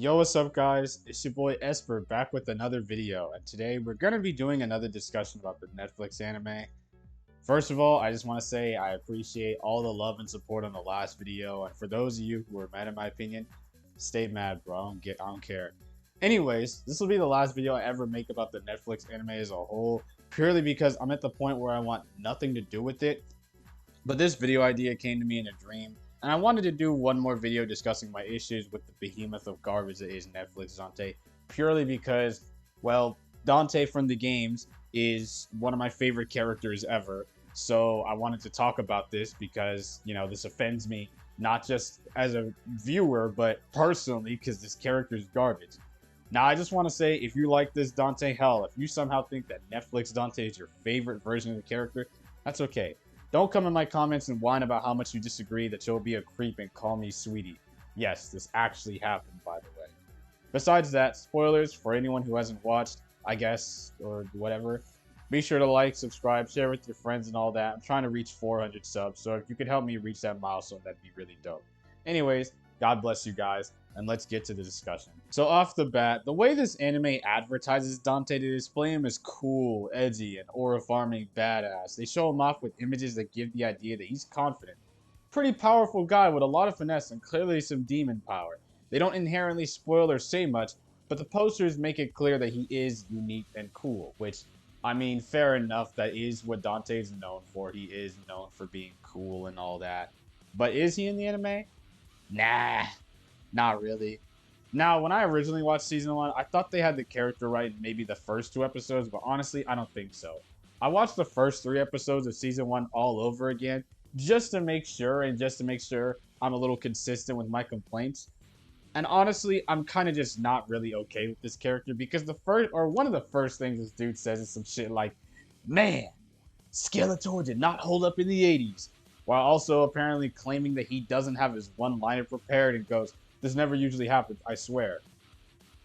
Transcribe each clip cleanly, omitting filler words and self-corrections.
Yo, what's up, guys? It's your boy Esper back with another video, and today we're going to be doing another discussion about the Netflix anime. First of all, I just want to say I appreciate all the love and support on the last video, and for those of you who were mad in my opinion, stay mad, bro. I don't care. Anyways, this will be the last video I ever make about the Netflix anime as a whole, purely because I'm at the point where I want nothing to do with it. But this video idea came to me in a dream, and I wanted to do one more video discussing my issues with the behemoth of garbage that is Netflix Dante, purely because, well, Dante from the games is one of my favorite characters ever. So I wanted to talk about this because, this offends me, not just as a viewer, but personally, because this character is garbage. Now, I just want to say, if you like this Dante, hell, if you somehow think that Netflix Dante is your favorite version of the character, that's okay. Don't come in my comments and whine about how much you disagree that you'll be a creep and call me sweetie. Yes, this actually happened, by the way. Besides that, spoilers for anyone who hasn't watched, I guess, or whatever. Be sure to like, subscribe, share with your friends and all that. I'm trying to reach 400 subs, so if you could help me reach that milestone, that'd be really dope. Anyways, God bless you guys, and let's get to the discussion. So off the bat, the way this anime advertises Dante to display him as cool, edgy, and aura-farming badass. They show him off with images that give the idea that he's confident. Pretty powerful guy with a lot of finesse and clearly some demon power. They don't inherently spoil or say much, but the posters make it clear that he is unique and cool, which, I mean, fair enough, that is what Dante is known for. He is known for being cool and all that. But is he in the anime? Nah, not really. Now, when I originally watched season 1, I thought they had the character right in maybe the first 2 episodes, but honestly, I don't think so. I watched the first 3 episodes of season 1 all over again, just to make sure, I'm a little consistent with my complaints. And honestly, I'm kind of just not really okay with this character because one of the first things this dude says is some shit like, "Man, Skeletor did not hold up in the 80s," while also apparently claiming that he doesn't have his one-liner prepared and goes, "This never usually happens, I swear."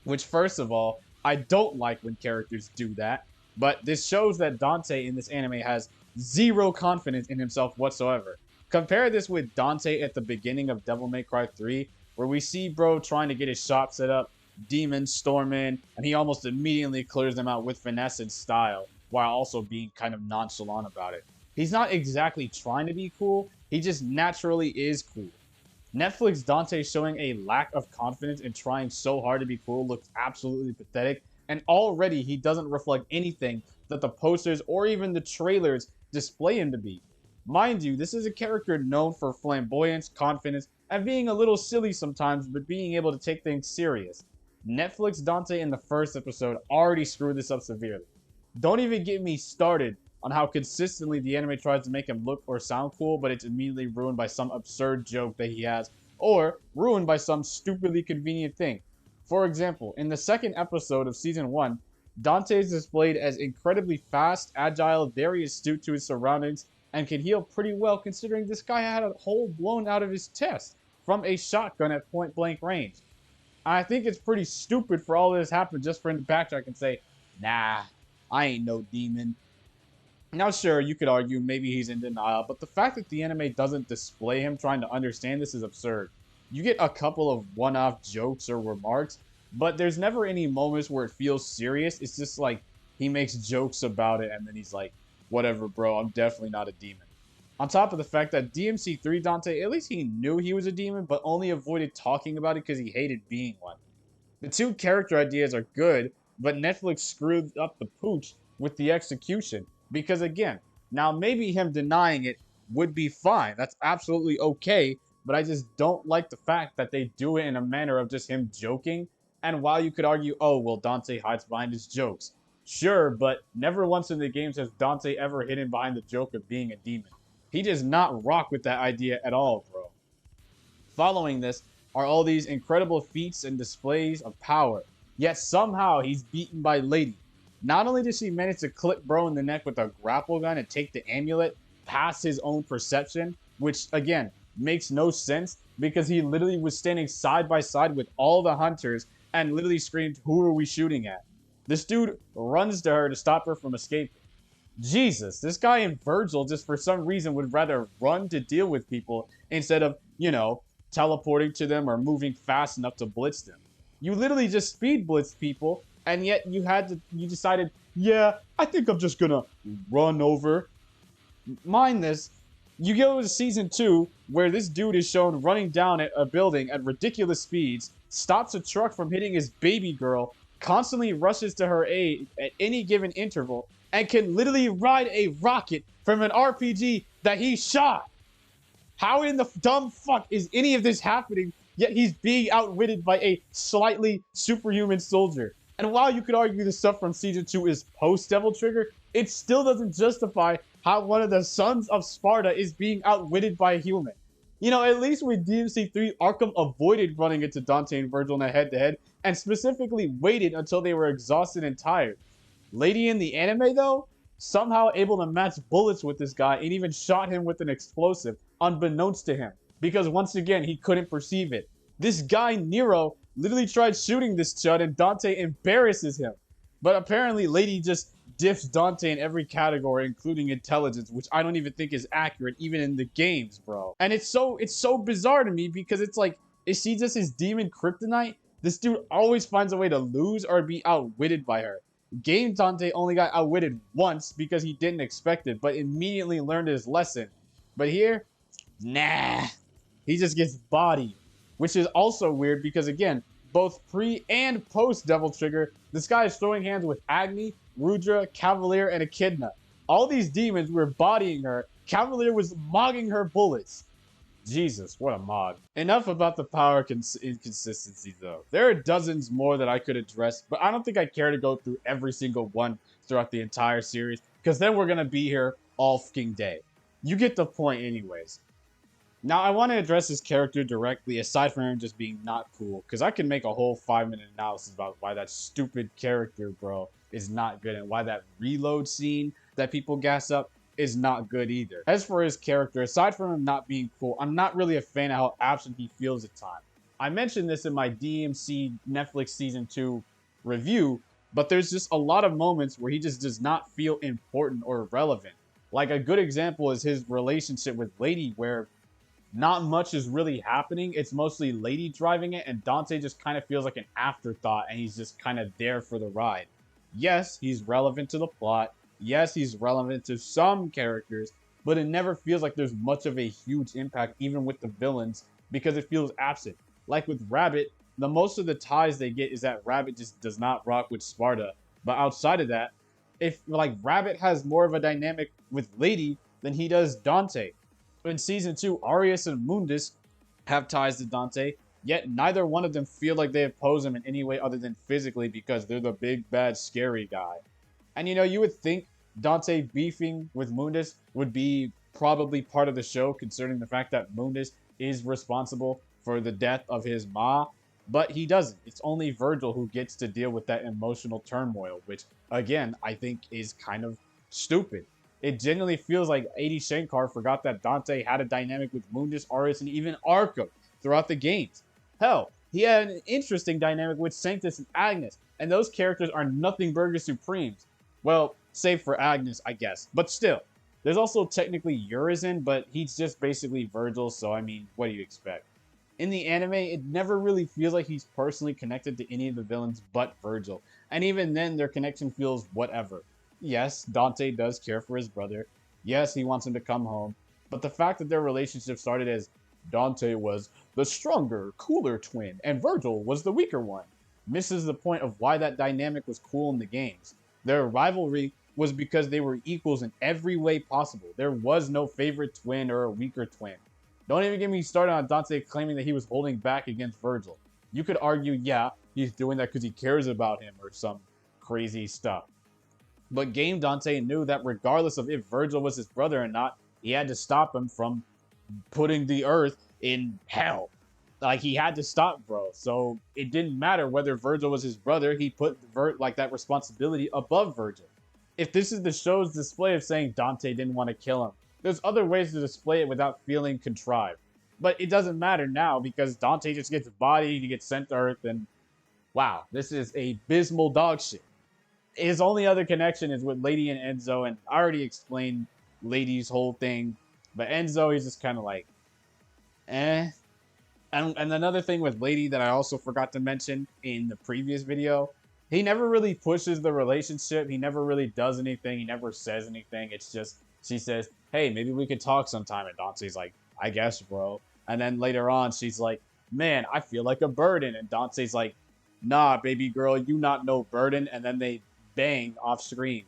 Which, first of all, I don't like when characters do that, but this shows that Dante in this anime has zero confidence in himself whatsoever. Compare this with Dante at the beginning of Devil May Cry 3, where we see bro trying to get his shot set up, demons storm in, and he almost immediately clears them out with finesse and style, while also being kind of nonchalant about it. He's not exactly trying to be cool, he just naturally is cool. Netflix Dante showing a lack of confidence and trying so hard to be cool looks absolutely pathetic, and already he doesn't reflect anything that the posters or even the trailers display him to be. Mind you, this is a character known for flamboyance, confidence, and being a little silly sometimes, but being able to take things serious. Netflix Dante in the first episode already screwed this up severely. Don't even get me started on how consistently the anime tries to make him look or sound cool, but it's immediately ruined by some absurd joke that he has, or ruined by some stupidly convenient thing. For example, in the second episode of season 1, Dante is displayed as incredibly fast, agile, very astute to his surroundings, and can heal pretty well considering this guy had a hole blown out of his chest from a shotgun at point blank range. I think it's pretty stupid for all this happened just for him to backtrack and say, "Nah, I ain't no demon." Now, sure, you could argue maybe he's in denial, but the fact that the anime doesn't display him trying to understand this is absurd. You get a couple of one-off jokes or remarks, but there's never any moments where it feels serious. It's just like he makes jokes about it and then he's like, "Whatever, bro, I'm definitely not a demon." On top of the fact that DMC 3 Dante, at least he knew he was a demon, but only avoided talking about it because he hated being one. The two character ideas are good, but Netflix screwed up the pooch with the execution. Because again, now maybe him denying it would be fine. That's absolutely okay. But I just don't like the fact that they do it in a manner of just him joking. And while you could argue, oh, well, Dante hides behind his jokes. Sure, but never once in the games has Dante ever hidden behind the joke of being a demon. He does not rock with that idea at all, bro. Following this are all these incredible feats and displays of power. Yet somehow he's beaten by Lady. Not only does she manage to clip bro in the neck with a grapple gun and take the amulet past his own perception, which again makes no sense because he literally was standing side by side with all the hunters and literally screamed, "Who are we shooting at?" This dude runs to her to stop her from escaping. Jesus, this guy in Virgil just for some reason would rather run to deal with people instead of, teleporting to them or moving fast enough to blitz them. You literally just speed blitzed people, and yet you decided, yeah, I think I'm just gonna run over. Mind this, you go to season 2 where this dude is shown running down at a building at ridiculous speeds, stops a truck from hitting his baby girl, constantly rushes to her aid at any given interval, and can literally ride a rocket from an RPG that he shot. How in the dumb fuck is any of this happening, yet he's being outwitted by a slightly superhuman soldier? And while you could argue the stuff from season 2 is post Devil Trigger, it still doesn't justify how one of the sons of Sparta is being outwitted by a human. You know, at least with DMC 3, Arkham avoided running into Dante and Virgil in a head-to-head, and specifically waited until they were exhausted and tired. Lady in the anime, though, somehow able to match bullets with this guy and even shot him with an explosive, unbeknownst to him, because once again, he couldn't perceive it. This guy, Nero, literally tried shooting this chud and Dante embarrasses him. But apparently, Lady just diffs Dante in every category, including intelligence, which I don't even think is accurate, even in the games, bro. And it's so bizarre to me because it's like, is she just his demon kryptonite? This dude always finds a way to lose or be outwitted by her. Game Dante only got outwitted once because he didn't expect it, but immediately learned his lesson. But here, nah, he just gets bodied, which is also weird because again, both pre and post Devil Trigger, this guy is throwing hands with Agni, Rudra, Cavalier, and Echidna. All these demons were bodying her. Cavalier was mogging her bullets. Jesus, what a mod. Enough about the power inconsistency though. There are dozens more that I could address, but I don't think I care to go through every single one throughout the entire series, because then we're gonna be here all fucking day. You get the point anyways. Now, I want to address his character directly, aside from him just being not cool, because I can make a whole 5-minute analysis about why that stupid character, bro, is not good, and why that reload scene that people gas up is not good either. As for his character, aside from him not being cool, I'm not really a fan of how absent he feels at times. I mentioned this in my DMC Netflix Season 2 review, but there's just a lot of moments where he just does not feel important or relevant. Like, a good example is his relationship with Lady, where not much is really happening. It's mostly Lady driving it, and Dante just kind of feels like an afterthought, and he's just kind of there for the ride. Yes, he's relevant to the plot. Yes, he's relevant to some characters, but it never feels like there's much of a huge impact, even with the villains, because it feels absent. Like with Rabbit, the most of the ties they get is that Rabbit just does not rock with Sparta. But outside of that, if like Rabbit has more of a dynamic with Lady than he does Dante. In season 2, Arius and Mundus have ties to Dante, yet neither one of them feel like they oppose him in any way other than physically, because they're the big, bad, scary guy. And you know, you would think Dante beefing with Mundus would be probably part of the show, considering the fact that Mundus is responsible for the death of his ma, but he doesn't. It's only Virgil who gets to deal with that emotional turmoil, which, again, I think is kind of stupid. It genuinely feels like Adi Shankar forgot that Dante had a dynamic with Mundus, Arius, and even Arkham throughout the games. Hell, he had an interesting dynamic with Sanctus and Agnes, and those characters are nothing burger supremes. Well, save for Agnes, I guess. But still, there's also technically Urizen, but he's just basically Virgil, so I mean, what do you expect? In the anime, it never really feels like he's personally connected to any of the villains but Virgil, and even then, their connection feels whatever. Yes, Dante does care for his brother. Yes, he wants him to come home. But the fact that their relationship started as Dante was the stronger, cooler twin, and Virgil was the weaker one, misses the point of why that dynamic was cool in the games. Their rivalry was because they were equals in every way possible. There was no favorite twin or a weaker twin. Don't even get me started on Dante claiming that he was holding back against Virgil. You could argue, yeah, he's doing that because he cares about him or some crazy stuff. But Game Dante knew that regardless of if Virgil was his brother or not, he had to stop him from putting the Earth in hell. Like, he had to stop, bro. So it didn't matter whether Virgil was his brother. He put that responsibility above Virgil. If this is the show's display of saying Dante didn't want to kill him, there's other ways to display it without feeling contrived. But it doesn't matter now because Dante just gets bodied, he gets sent to Earth, and wow, this is abysmal dog shit. His only other connection is with Lady and Enzo, and I already explained Lady's whole thing. But Enzo, he's just kind of like, eh. And another thing with Lady that I also forgot to mention in the previous video, he never really pushes the relationship. He never really does anything. He never says anything. It's just she says, "Hey, maybe we could talk sometime." And Dante's like, "I guess, bro." And then later on, she's like, "Man, I feel like a burden." And Dante's like, "Nah, baby girl, you not no burden." And then they bang off screen.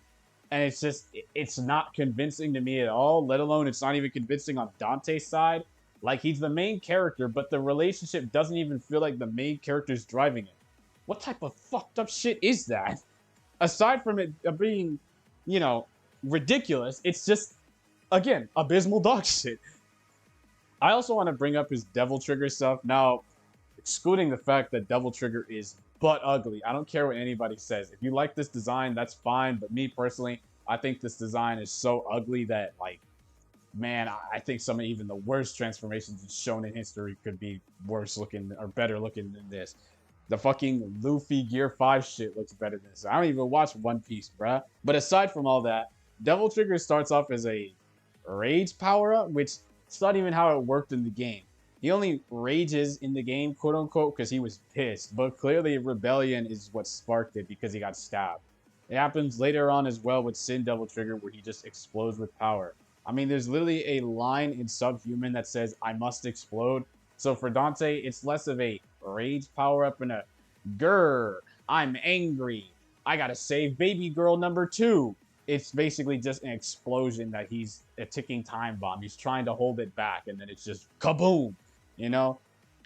And it's just, it's not convincing to me at all, let alone it's not even convincing on Dante's side. Like, he's the main character, but the relationship doesn't even feel like the main character's driving it. What type of fucked up shit is that? Aside from it being, you know, ridiculous, it's just, again, abysmal dog shit. I also want to bring up his Devil Trigger stuff. Now, excluding the fact that Devil Trigger is butt ugly. I don't care what anybody says. If you like this design, that's fine. But me personally, I think this design is so ugly that, like, man, I think some of even the worst transformations shown in history could be worse looking or better looking than this. The fucking Luffy Gear 5 shit looks better than this. I don't even watch One Piece, bruh. But aside from all that, Devil Trigger starts off as a rage power-up, which it's not even how it worked in the game. He only rages in the game, quote unquote, because he was pissed. But clearly, rebellion is what sparked it because he got stabbed. It happens later on as well with Sin Devil Trigger, where he just explodes with power. I mean, there's literally a line in Subhuman that says, "I must explode." So for Dante, it's less of a rage power up and a grr, I'm angry. I gotta save baby girl number 2. It's basically just an explosion that he's a ticking time bomb. He's trying to hold it back, and then it's just kaboom, you know?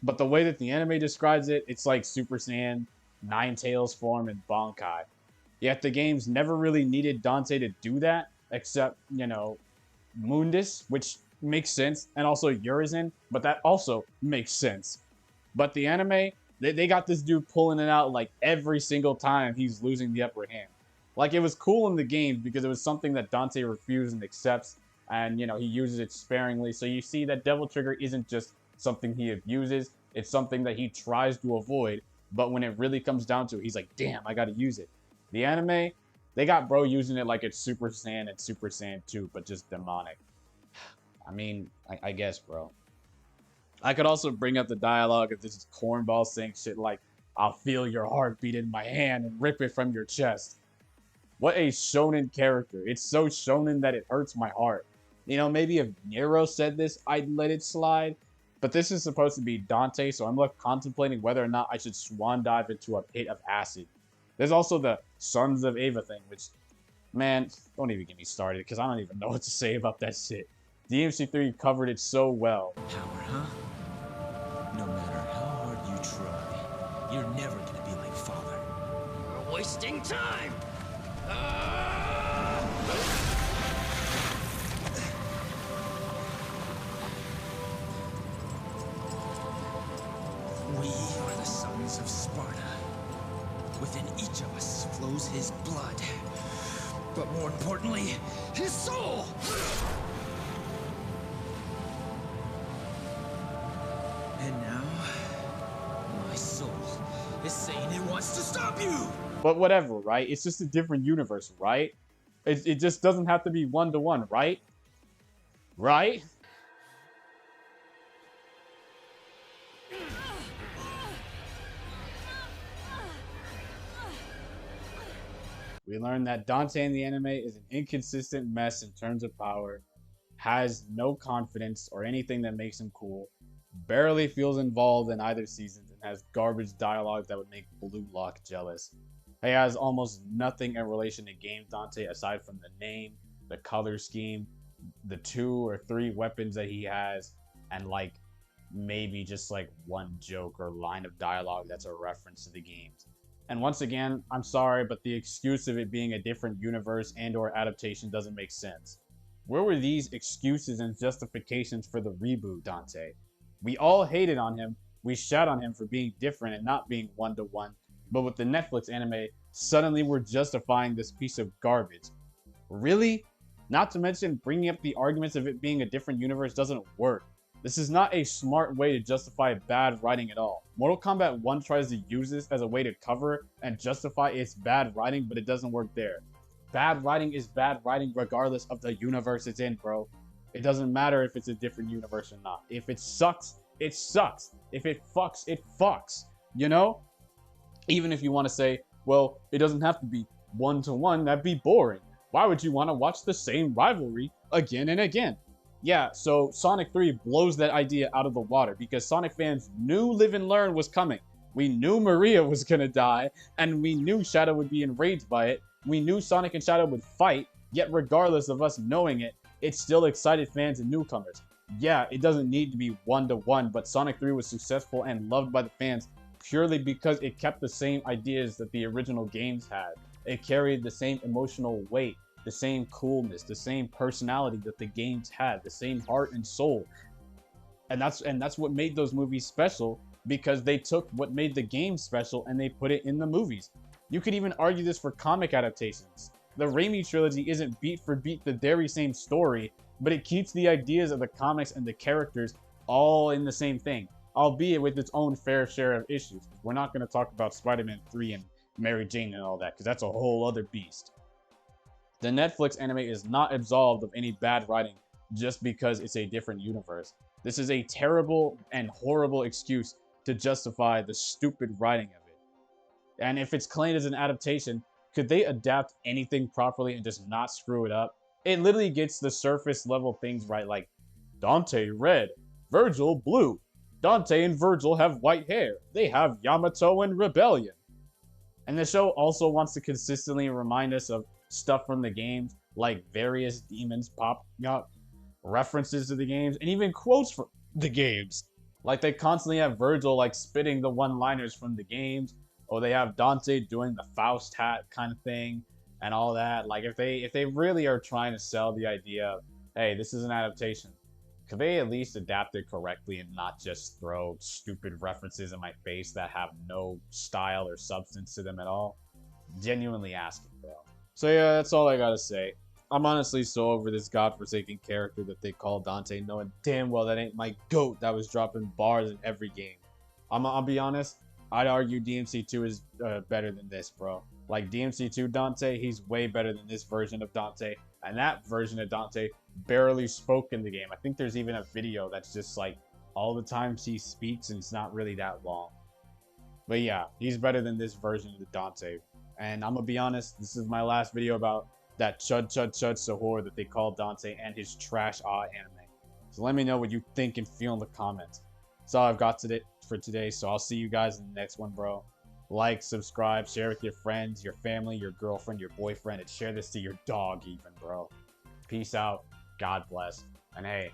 But the way that the anime describes it, it's like Super Saiyan, Nine Tails form, and Bankai. Yet the games never really needed Dante to do that, except, you know, Mundus, which makes sense, and also Urizen, but that also makes sense. But the anime, they got this dude pulling it out like every single time he's losing the upper hand. Like, it was cool in the games because it was something that Dante refused and accepts, and, you know, he uses it sparingly. So you see that Devil Trigger isn't just something he abuses, it's something that he tries to avoid, but when it really comes down to it, he's like, damn, I gotta use it. The anime, they got bro using it like it's Super Saiyan and Super Saiyan 2, but just demonic. I mean, I guess, bro. I could also bring up the dialogue of this cornball saying shit like, "I'll feel your heartbeat in my hand and rip it from your chest." What a shonen character. It's so shonen that it hurts my heart. You know, maybe if Nero said this, I'd let it slide. But this is supposed to be Dante, so I'm left contemplating whether or not I should swan dive into a pit of acid. There's also the Sons of Ava thing, which, man, don't even get me started, because I don't even know what to say about that shit. DMC3 covered it so well. Power, huh? No matter how hard you try, you're never gonna be like Father. We're wasting time! We are the sons of Sparta. Within each of us flows his blood. But more importantly, his soul! And now, my soul is saying it wants to stop you! But whatever, right? It's just a different universe, right? It just doesn't have to be one-to-one, right? Right? We learned that Dante in the anime is an inconsistent mess in terms of power, has no confidence or anything that makes him cool, barely feels involved in either season, and has garbage dialogue that would make Blue Lock jealous. He has almost nothing in relation to Game Dante aside from the name, the color scheme, the 2 or 3 weapons that he has, and like maybe just like one joke or line of dialogue that's a reference to the games. And once again, I'm sorry, but the excuse of it being a different universe and or adaptation doesn't make sense. Where were these excuses and justifications for the reboot, Dante? We all hated on him, we shat on him for being different and not being one-to-one, but with the Netflix anime, suddenly we're justifying this piece of garbage. Really? Not to mention, bringing up the arguments of it being a different universe doesn't work. This is not a smart way to justify bad writing at all. Mortal Kombat 1 tries to use this as a way to cover and justify its bad writing, but it doesn't work there. Bad writing is bad writing regardless of the universe it's in, bro. It doesn't matter if it's a different universe or not. If it sucks, it sucks. If it fucks, it fucks, you know? Even if you want to say, well, it doesn't have to be 1-to-1, that'd be boring. Why would you want to watch the same rivalry again and again? Yeah, so Sonic 3 blows that idea out of the water because Sonic fans knew Live and Learn was coming. We knew Maria was gonna die, and we knew Shadow would be enraged by it. We knew Sonic and Shadow would fight, yet regardless of us knowing it, it still excited fans and newcomers. Yeah, it doesn't need to be 1-to-1, but Sonic 3 was successful and loved by the fans purely because it kept the same ideas that the original games had. It carried the same emotional weight, the same coolness, the same personality that the games had, the same heart and soul. And that's what made those movies special, because they took what made the game special and they put it in the movies. You could even argue this for comic adaptations. The Raimi trilogy isn't beat for beat the very same story, but it keeps the ideas of the comics and the characters all in the same thing, albeit with its own fair share of issues. We're not going to talk about Spider-Man 3 and Mary Jane and all that, because that's a whole other beast. The Netflix anime is not absolved of any bad writing just because it's a different universe. This is a terrible and horrible excuse to justify the stupid writing of it. And if it's claimed as an adaptation, could they adapt anything properly and just not screw it up? It literally gets the surface level things right, like Dante red, Virgil blue. Dante and Virgil have white hair. They have Yamato and Rebellion. And the show also wants to consistently remind us of stuff from the games, like various demons popping up, references to the games, and even quotes from the games. Like they constantly have Virgil like spitting the one-liners from the games, or they have Dante doing the Faust hat kind of thing and all that. Like if they really are trying to sell the idea of, hey, this is an adaptation, could they at least adapt it correctly and not just throw stupid references in my face that have no style or substance to them at all? Genuinely asking, bro. So yeah, that's all I gotta say. I'm honestly so over this godforsaken character that they call Dante, knowing damn well that ain't my goat that was dropping bars in every game. I'll be honest, I'd argue DMC 2 is better than this, bro. Like DMC 2 Dante, he's way better than this version of Dante. And that version of Dante barely spoke in the game. I think there's even a video that's just like all the times he speaks and it's not really that long. But yeah, he's better than this version of the Dante. And I'm gonna be honest, this is my last video about that chud Sahur that they call Dante and his trash anime. So let me know what you think and feel in the comments. That's all I've got for today, so I'll see you guys in the next one, bro. Like, subscribe, share with your friends, your family, your girlfriend, your boyfriend, and share this to your dog even, bro. Peace out. God bless. And hey,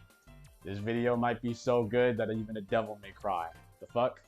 this video might be so good that even a devil may cry. The fuck?